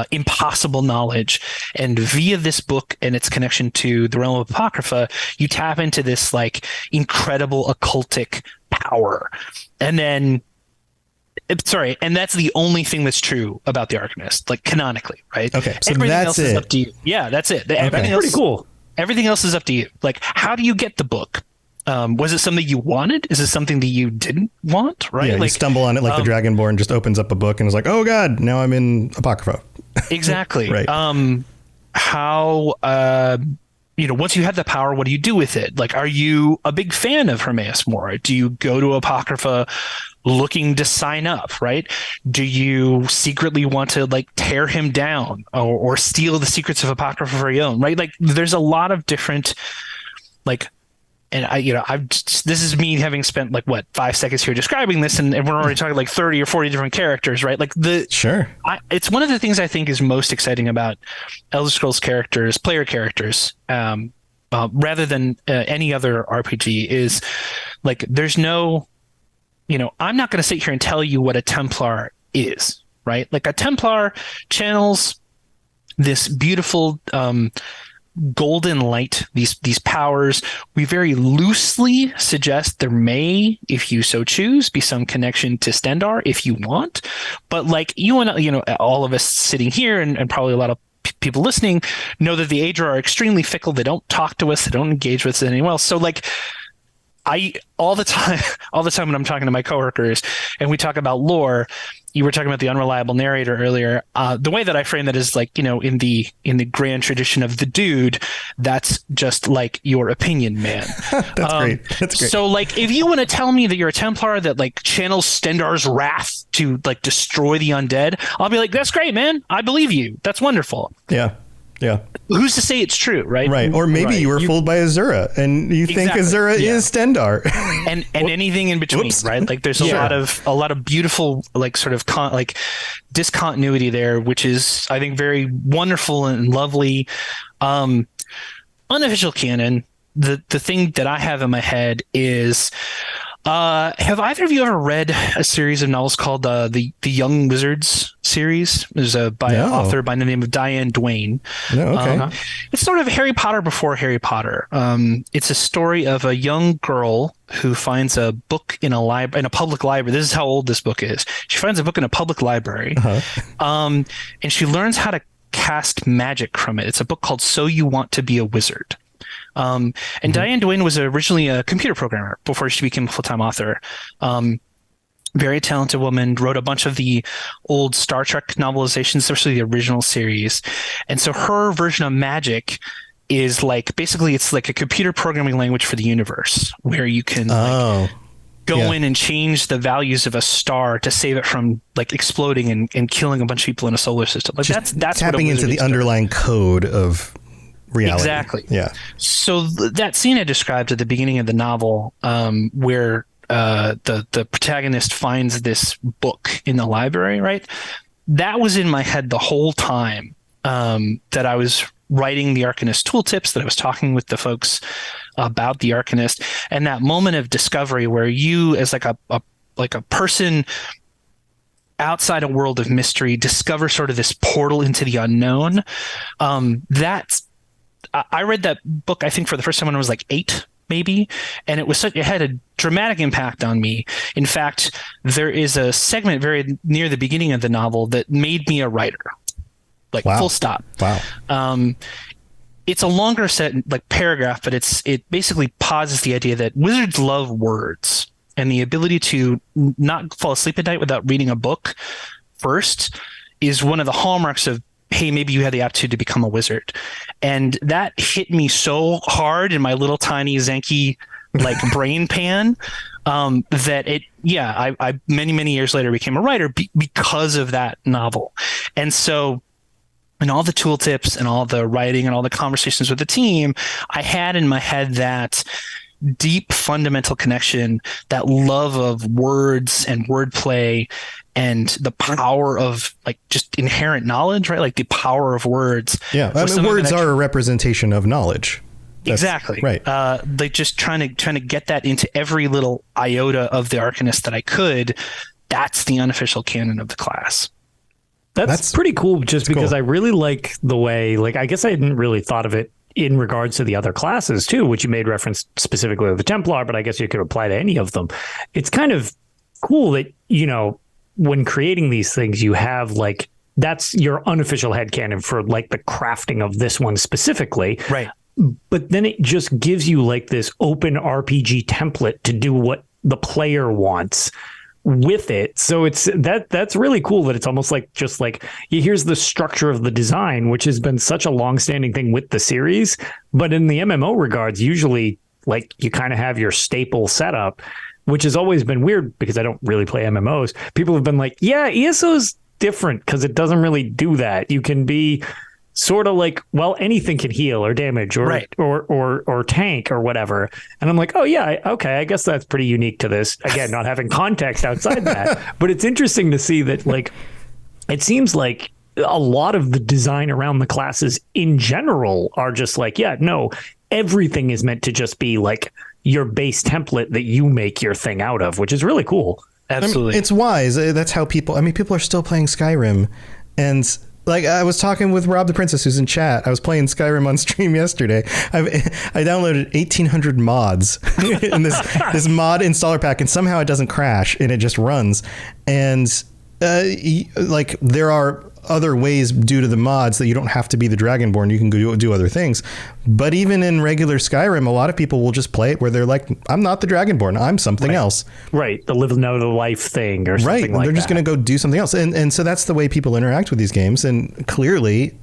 impossible knowledge. And via this book and its connection to the realm of Apocrypha, you tap into this like incredible occultic power. And then and that's the only thing that's true about the Arcanist, like canonically, right? Okay, so everything that's else it. is up to you. Yeah, that's it. Everything else, pretty cool. Everything else is up to you. Like, how do you get the book? Was it something you wanted? Is it something that you didn't want? Right? Yeah, like, you stumble on it like the Dragonborn just opens up a book and is like, oh God, now I'm in Apocrypha. Exactly. Right. how once you have the power, what do you do with it? Like, are you a big fan of Hermeous Mora? Do you go to Apocrypha looking to sign up, right? Do you secretly want to like tear him down or steal the secrets of Apocrypha for your own, right? Like, there's a lot of different, like, and this is me having spent like 5 seconds here describing this, and we're already talking like 30 or 40 different characters, right? Like it's one of the things I think is most exciting about Elder Scrolls characters, player characters, rather than any other RPG is like, there's no, I'm not going to sit here and tell you what a Templar is, right? Like, a Templar channels this beautiful, golden light, these powers. We very loosely suggest there may, if you so choose, be some connection to Stendarr if you want, but like, you and all of us sitting here and probably a lot of people listening know that the Aedra are extremely fickle. They don't talk to us, they don't engage with us anyone else. So like, all the time when I'm talking to my coworkers and we talk about lore, you were talking about the unreliable narrator earlier. The way that I frame that is like, in the grand tradition of the dude, that's just like your opinion, man. That's great. That's great. So like, if you want to tell me that you're a Templar that like channels Stendarr's wrath to like destroy the undead, I'll be like, that's great, man. I believe you. That's wonderful. Yeah. Yeah. Who's to say it's true, right? Right. Or maybe you were fooled by Azura and you think Azura is Stendarr. and anything in between, right? Like, there's a lot of beautiful, like, sort of discontinuity there, which is, I think, very wonderful and lovely. Unofficial canon, the thing that I have in my head is, have either of you ever read a series of novels called the Young Wizards series? There's by an author by the name of Diane Duane. No, okay. It's sort of Harry Potter before Harry Potter. It's a story of a young girl who finds a book in a public library. This is how old this book is. She finds a book in a public library, and she learns how to cast magic from it. It's a book called So You Want to Be a Wizard. And Diane Duane was originally a computer programmer before she became a full-time author. Very talented woman, wrote a bunch of the old Star Trek novelizations, especially the original series. And so her version of magic is like, basically it's like a computer programming language for the universe, where you can go in and change the values of a star to save it from like exploding and killing a bunch of people in a solar system. Like, that's tapping into the underlying code of reality. Exactly. Yeah. So that scene I described at the beginning of the novel, where the protagonist finds this book in the library, right? That was in my head the whole time that I was writing the Arcanist tooltips, that I was talking with the folks about the Arcanist, and that moment of discovery where you, as like a person outside a world of mystery, discover sort of this portal into the unknown. I read that book, I think, for the first time when I was like 8, maybe, and it had a dramatic impact on me. In fact, there is a segment very near the beginning of the novel that made me a writer, like full stop. Wow. It's a longer paragraph, but it basically posits the idea that wizards love words, and the ability to not fall asleep at night without reading a book first is one of the hallmarks of, hey, maybe you had the aptitude to become a wizard. And that hit me so hard in my little tiny Zenke like brain pan that I many years later became a writer because of that novel. And so, in all the tooltips and all the writing and all the conversations with the team, I had in my head that deep fundamental connection, that love of words and wordplay, and the power of like just inherent knowledge, right? Like the power of words. Yeah, I mean, words are a representation of knowledge. Exactly. Right. Like just trying to get that into every little iota of the Arcanist that I could. That's the unofficial canon of the class. That's pretty cool, just because I really like the way, like, I guess I hadn't really thought of it in regards to the other classes too, which you made reference specifically to the Templar, but I guess you could apply to any of them. It's kind of cool that, when creating these things, you have like, that's your unofficial headcanon for like the crafting of this one specifically. Right. But then it just gives you like this open RPG template to do what the player wants with it. So that's really cool that it's almost like just like here's the structure of the design, which has been such a long-standing thing with the series. But in the MMO regards, usually like you kind of have your staple setup, which has always been weird because I don't really play MMOs. People have been like, yeah, ESO's different because it doesn't really do that. You can be sort of like, well, anything can heal or damage or tank or whatever. And I'm like, oh yeah, okay, I guess that's pretty unique to this. Again, not having context outside that, but it's interesting to see that like it seems like a lot of the design around the classes in general are just like, yeah, no, everything is meant to just be like your base template that you make your thing out of, which is really cool. Absolutely. I mean, it's wise. That's how people are still playing Skyrim. And like I was talking with Rob the Princess, who's in chat. I was playing Skyrim on stream yesterday. I downloaded 1,800 mods in this mod installer pack, and somehow it doesn't crash and it just runs. And like there are other ways due to the mods that you don't have to be the Dragonborn. You can go do other things. But even in regular Skyrim, a lot of people will just play it where they're like, I'm not the Dragonborn. I'm something else. Right. The live another life thing or something like that. Right. They're just going to go do something else. And so that's the way people interact with these games. And clearly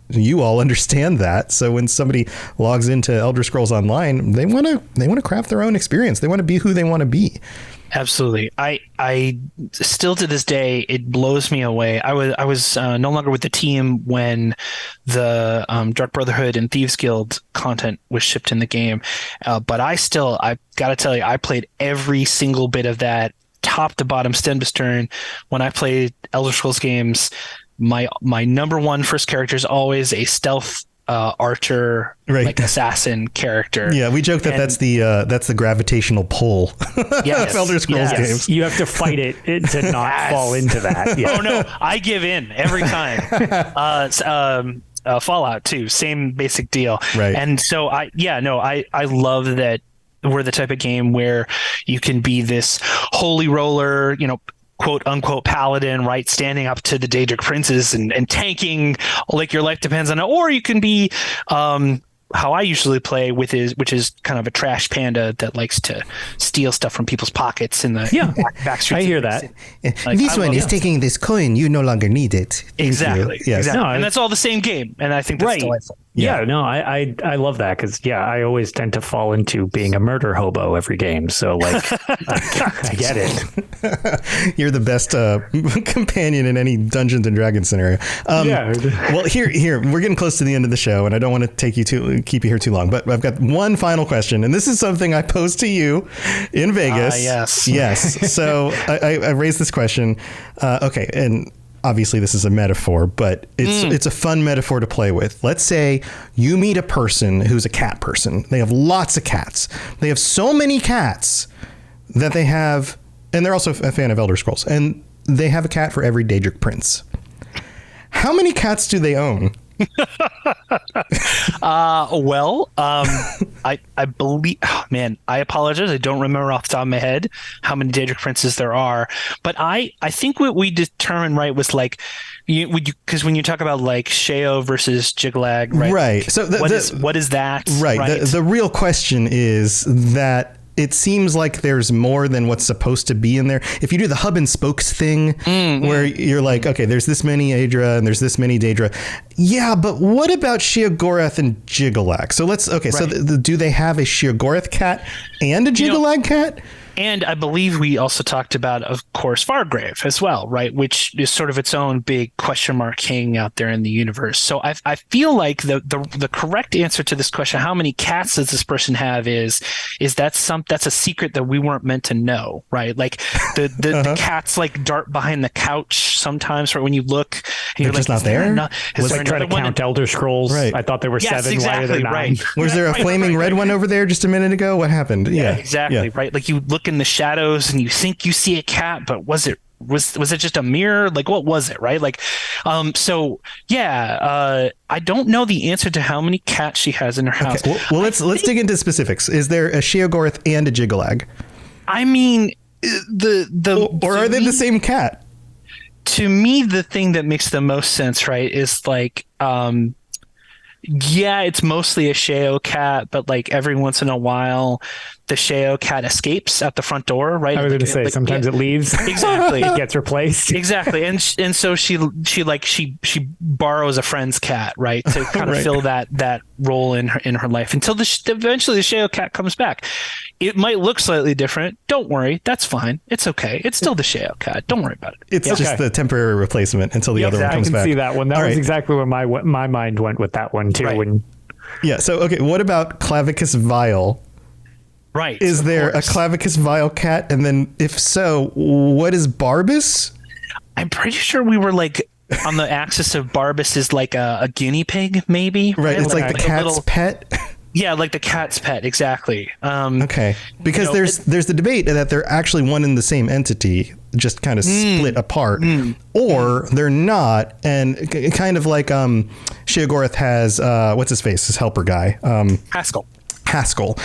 you all understand that. So when somebody logs into Elder Scrolls Online, they want to craft their own experience. They want to be who they want to be. Absolutely. I still to this day, it blows me away. I was no longer with the team when the Dark Brotherhood and Thieves Guild content was shipped in the game. But I got to tell you, I played every single bit of that top to bottom, stem to stern. When I played Elder Scrolls games, my number one first character is always a stealth archer, like assassin character. Yeah, we joke that that's the gravitational pull of Elder Scrolls games. You have to fight it to not fall into that. Yeah. Oh no, I give in every time. Fallout too, same basic deal. Right. And so I love that we're the type of game where you can be this holy roller, quote unquote paladin, right, standing up to the Daedric princes and tanking like your life depends on it, or you can be how I usually play which is kind of a trash panda that likes to steal stuff from people's pockets in the back streets. I hear that. Like, this one is taking this coin, you no longer need it. Exactly. Yes. Exactly. And that's all the same game, and I think that's delightful. Yeah, no, I love that because I always tend to fall into being a murder hobo every game. So like, I get it. You're the best companion in any Dungeons and Dragons scenario. Well, here we're getting close to the end of the show, and I don't want to keep you here too long. But I've got one final question, and this is something I posed to you in Vegas. Yes. So I raised this question. Okay, and obviously this is a metaphor, but it's a fun metaphor to play with. Let's say you meet a person who's a cat person. They have lots of cats. They have so many cats that they have, and they're also a fan of Elder Scrolls, and they have a cat for every Daedric prince. How many cats do they own? I believe, I apologize. I don't remember off the top of my head how many Daedric princes there are, but I think what we determined, right, was like, because when you talk about like Sheo versus Jiglag, right? Right. So what is that? Right. The real question is that it seems like there's more than what's supposed to be in there. If you do the hub and spokes thing, where you're like, okay, there's this many Aedra and there's this many Daedra. Yeah, but what about Sheogorath and Jiggalag? So so do they have a Sheogorath cat and a Jiggalag cat? And I believe we also talked about, of course, Fargrave as well, right? Which is sort of its own big question mark hanging out there in the universe. So I feel like the correct answer to this question, how many cats does this person have, is that's a secret that we weren't meant to know, right? Like the cats like dart behind the couch sometimes, right? When you look, and they're just not there. Was I trying to count Elder Scrolls? Right. I thought there were 7. Exactly, why are there 9? right. Was there a flaming red one over there just a minute ago? What happened? Yeah, exactly, right. Like you look in the shadows and you think you see a cat, but was it just a mirror? Like, what was it, right? Like, I don't know the answer to how many cats she has in her house. Okay. Well, let's dig into specifics. Is there a Sheogorath and a Jiggalag? I mean, or are they the same cat? To me, the thing that makes the most sense, right, is like, it's mostly a Sheo cat, but like every once in a while the Sheo cat escapes at the front door, right? I was going to say, sometimes it leaves. Exactly. It gets replaced. Exactly. And so she borrows a friend's cat, right? To kind of fill that role in her life until eventually the Sheo cat comes back. It might look slightly different. Don't worry. That's fine. It's okay. It's still the Sheo cat. Don't worry about it. It's just the temporary replacement until the other one comes back. I can see that one. That was exactly where my mind went with that one too. Right. Yeah. So, okay. What about Clavicus Vile? Right. Is there a Clavicus Vile cat? And then if so, what is Barbas? I'm pretty sure we were like on the axis of Barbas is like a guinea pig, maybe. Right. It's like the cat's pet. Yeah, like the cat's pet, exactly. Okay, because there's the debate that they're actually one and the same entity, just kind of split apart, or they're not, and kind of like Sheogorath has what's his face, his helper guy, Haskell. Haskell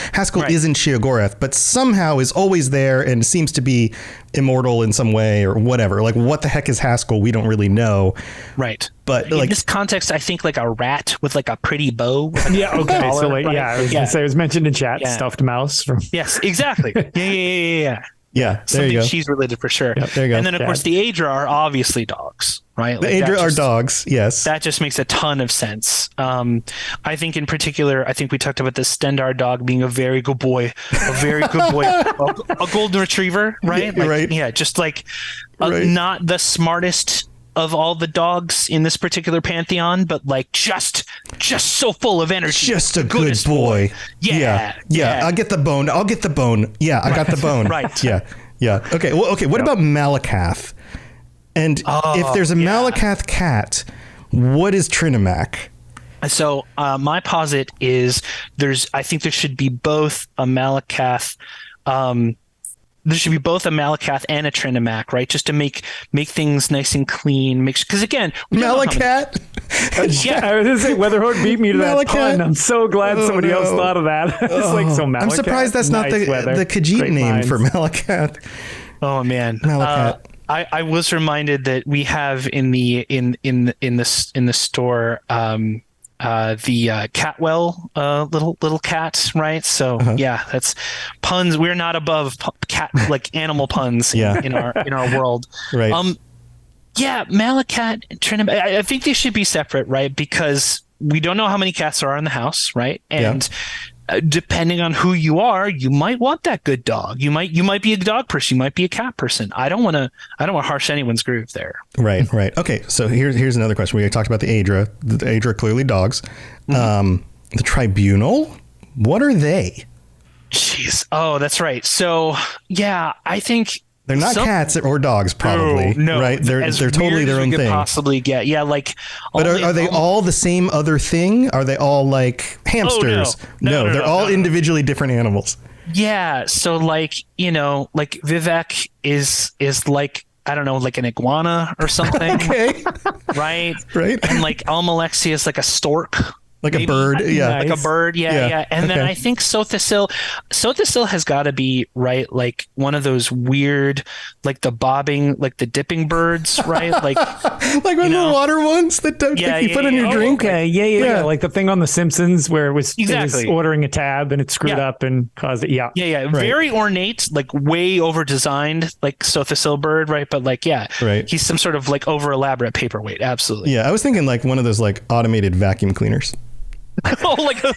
isn't Sheogorath, but somehow is always there and seems to be immortal in some way or whatever. Like, what the heck is Haskell? We don't really know. Right. But in this context, I think like a rat with like a pretty bow. Yeah. Okay. Collar, so like, right? I was gonna say, it was mentioned in chat. Stuffed mouse from. Yes. Exactly. Yeah. Yeah, there something you go. She's related for sure. Yep, there you go. And then, of course, the Aedra are obviously dogs, right? The Aedra are dogs, yes. That just makes a ton of sense. I think in particular, I think we talked about the Stendar dog being a very good boy, a golden retriever, right? Yeah, right. Yeah, just like not the smartest of all the dogs in this particular pantheon, but like just so full of energy. Just a good boy. Yeah. I'll get the bone. Yeah, I got the bone. Right. Yeah. Okay. Well, okay. What about Malakath? And if there's a Malakath cat, what is Trinimac? So my posit is I think there should be both a Malakath. There should be both a Malakath and a Trinimac, right? Just to make things nice and clean. Because again, Malacat. Yeah, I was going to say Weatherhorn beat me to that pun. I'm so glad somebody else thought of that. It's like so Malacat. I'm surprised that's not the Khajiit name for Malakath. Oh man, Malacat. I was reminded that we have in the store the Catwell little cat, right? So yeah, that's puns. We're not above cat like animal puns in our world, right? Yeah, Malacat, Trinimac. I think they should be separate, right? Because we don't know how many cats there are in the house, right? And depending on who you are, you might want that good dog. You might be a dog person. You might be a cat person. I don't want to harsh anyone's groove there. Right. Okay. So here's another question. We talked about the Aedra. The Aedra are clearly dogs. The Tribunal. What are they? Jeez. Oh, that's right. So yeah, I think. They're not cats or dogs, probably. No, right? They're totally their own thing. Possibly get like. But are they all the same other thing? Are they all like hamsters? No, they're all individually different animals. Yeah. So like like Vivek is like I don't know, like an iguana or something. Okay. Right. And like Almalexia is like a stork. Like a bird, like a bird, yeah. And then I think Sothisil has got to be right, like one of those weird, like the bobbing, like the dipping birds, right? Like one of the water ones that you put in your drink. Okay, yeah. Like the thing on The Simpsons where it was ordering a tab and it screwed up and caused it. Yeah. Right. Very ornate, like way over designed, like Sothisil bird, right? But like, he's some sort of like over elaborate paperweight. Absolutely. Yeah, I was thinking like one of those like automated vacuum cleaners. like a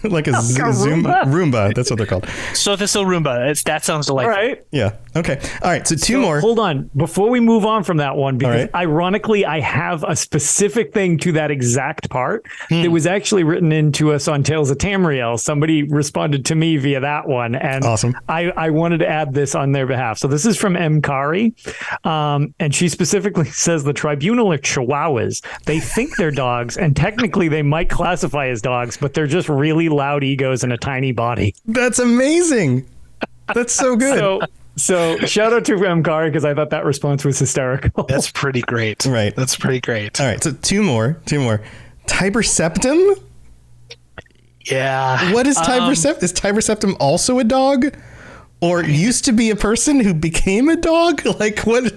Roomba. That's what they're called. Sothisil Roomba. That sounds delightful. All right. Yeah. Okay. All right. So two more. Hold on. Before we move on from that one, because ironically, I have a specific thing to that exact part that was actually written into us on Tales of Tamriel. Somebody responded to me via that one. And awesome. I wanted to add this on their behalf. So this is from M. Kari. And she specifically says the Tribunal are Chihuahuas. They think they're dogs, and technically they might classify as dogs, but they're just really loud egos in a tiny body. That's amazing. That's so good. So shout out to Kari because I thought that response was hysterical. That's pretty great. Right. That's pretty great. All right. So two more. Tiber Septim? Yeah. What is Tiber Septim? Is Tiber Septim also a dog? Or used to be a person who became a dog? Like what?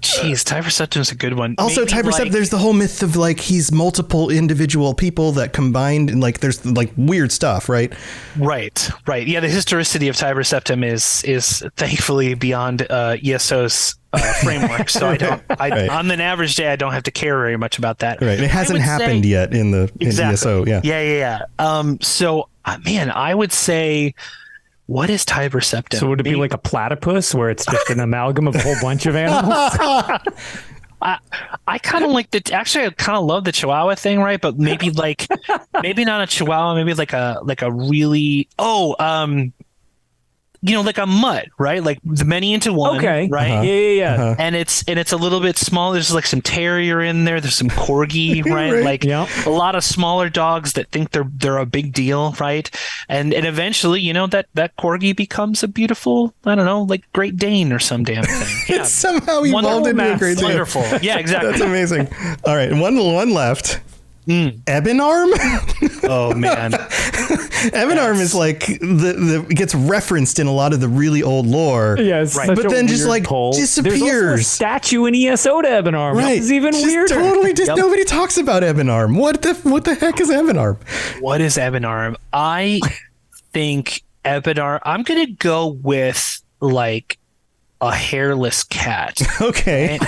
Jeez, Tiber Septim is a good one. Also, Maybe Tiber Septim, there's the whole myth of like he's multiple individual people that combined, and like there's like weird stuff, right? Right. Yeah, the historicity of Tiber Septim is thankfully beyond ESO's framework. So Right. on an average day, I don't have to care very much about that. Right. It hasn't happened yet in ESO. Yeah. Yeah. So, man, I would say, what is Tiber Septim? So would it be like a platypus where it's just an amalgam of a whole bunch of animals? I kind of like actually I kind of love the Chihuahua thing, right? But maybe maybe not a Chihuahua, maybe like a really like a mutt, right? Like the many into one. Okay. Right. Uh-huh. Yeah. Uh-huh. And it's a little bit small. There's like some terrier in there. There's some corgi, right? Right. Like Yep. a lot of smaller dogs that think they're a big deal, right? And eventually, that corgi becomes a beautiful, I don't know, like Great Dane or some damn thing. Yeah. It's somehow evolved into a great deal. Wonderful. Yeah, exactly. That's amazing. All right. One left. Ebon Arm? Oh man. Ebon Arm is like the gets referenced in a lot of the really old lore. Yes, right. But then just like disappears. There's also a statue in ESO to Ebon Arm. Right. It's even just weirder. Totally just nobody talks about Ebon Arm. What the heck is Ebon Arm? What is Ebon Arm? I think Ebon Arm, I'm gonna go with like a hairless cat. Okay.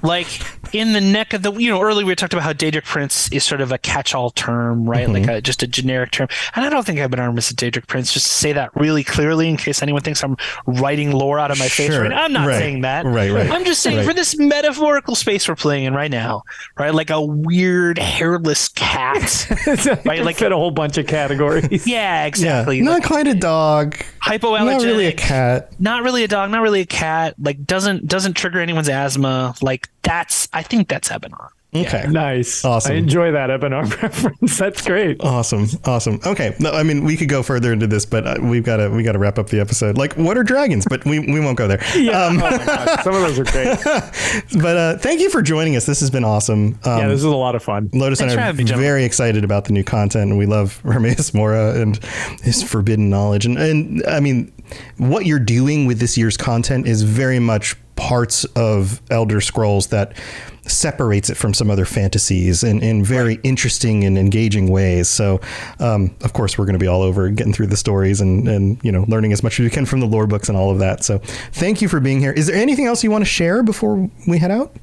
Like in the neck of the, earlier we talked about how Daedric Prince is sort of a catch-all term, right? Mm-hmm. Like just a generic term. And I don't think Ebon Arm is a Daedric Prince, just to say that really clearly in case anyone thinks I'm writing lore out of my face right now. I'm not saying that. Right. I'm just saying for this metaphorical space we're playing in right now, right? Like a weird hairless cat. Right? Like fit a whole bunch of categories. Yeah, exactly. Yeah, not quite a dog. Hypoallergenic. Not really a cat. Not really a dog, not really a cat. Like doesn't trigger anyone's asthma. Like I think that's Ebon Arm. Okay. Nice. Awesome. I enjoy that Ebon Arm reference. That's great. Awesome. Okay. No, I mean, we could go further into this, but we got to wrap up the episode. Like, what are dragons? But we won't go there. Yeah. Oh my God. Some of those are great. But thank you for joining us. This has been awesome. Yeah, this is a lot of fun. Lotus and I are very excited about the new content, and we love Hermeous Mora and his forbidden knowledge. And I mean, what you're doing with this year's content is very much parts of Elder Scrolls that separates it from some other fantasies in very interesting and engaging ways. So, of course, we're going to be all over getting through the stories and learning as much as we can from the lore books and all of that. So thank you for being here. Is there anything else you want to share before we head out?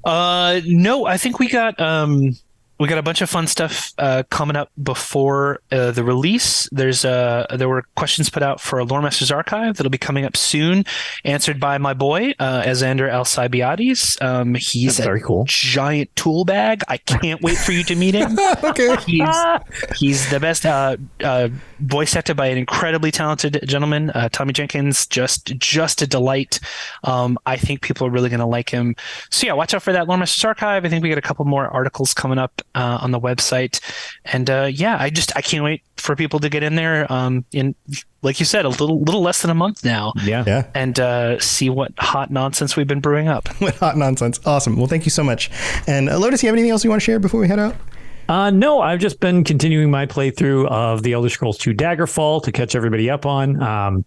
No, I think we got a bunch of fun stuff coming up before the release. There were questions put out for a Loremaster's archive that'll be coming up soon, answered by my boy Azander Alcibiades. He's That's very cool. Giant tool bag. I can't wait for you to meet him. Okay. He's the best. Voice acted by an incredibly talented gentleman, Tommy Jenkins. Just a delight. I think people are really going to like him. So yeah, watch out for that Loremaster's archive. I think we got a couple more articles coming up on the website, and I can't wait for people to get in there in, like you said, a little less than a month now. Yeah. And see what hot nonsense we've been brewing up. What hot nonsense. Awesome. Well, thank you so much. And Lotus, you have anything else you want to share before we head out? No, I've just been continuing my playthrough of the Elder Scrolls 2 Daggerfall to catch everybody up on.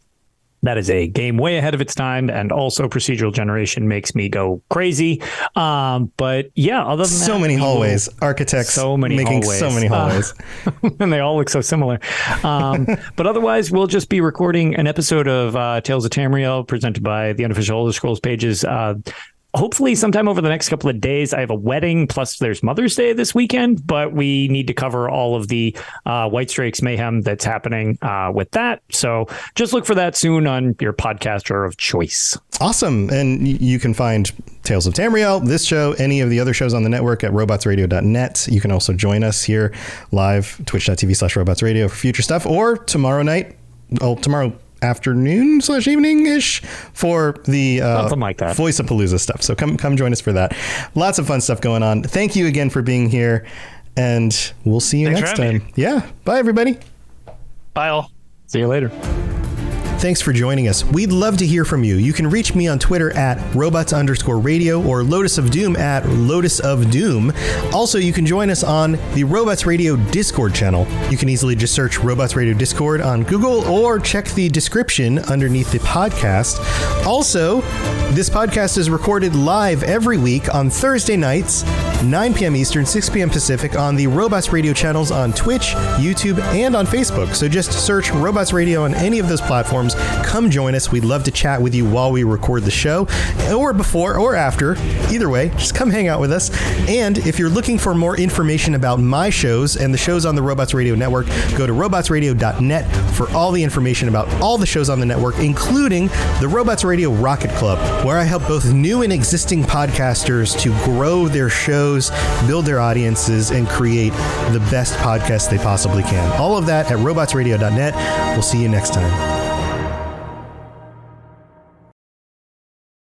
That is a game way ahead of its time, and also procedural generation makes me go crazy. But yeah, other than that, so many hallways, architects making so many hallways, and they all look so similar. But otherwise, we'll just be recording an episode of Tales of Tamriel presented by the unofficial Elder Scrolls pages. Hopefully sometime over the next couple of days. I have a wedding, plus there's Mother's Day this weekend, but we need to cover all of the White Strakes mayhem that's happening with that. So just look for that soon on your podcaster of choice. Awesome. And you can find Tales of Tamriel, this show, any of the other shows on the network at robotsradio.net. You can also join us here live, twitch.tv/robotsradio for future stuff, or tomorrow afternoon / evening ish for the something like that Voice-a-Palooza stuff. So come join us for that. Lots of fun stuff going on. Thank you again for being here, and we'll see you next time. Yeah. Bye, everybody. Bye all. See you later. thanks for joining us. We'd love to hear from you. You can reach me on Twitter at robots_radio or Lotus of Doom at Lotus of Doom. Also, you can join us on the Robots Radio Discord channel. You can easily just search Robots Radio Discord on Google or check the description underneath the podcast. Also, this podcast is recorded live every week on Thursday nights, 9 p.m. Eastern, 6 p.m. Pacific on the Robots Radio channels on Twitch, YouTube, and on Facebook. So just search Robots Radio on any of those platforms. Come join us. We'd love to chat with you while we record the show, or before or after. Either way, just come hang out with us. And if you're looking for more information about my shows and the shows on the Robots Radio Network, go to robotsradio.net for all the information about all the shows on the network, including the Robots Radio Rocket Club, where I help both new and existing podcasters to grow their shows, build their audiences, and create the best podcast they possibly can. All of that at robotsradio.net. We'll see you next time.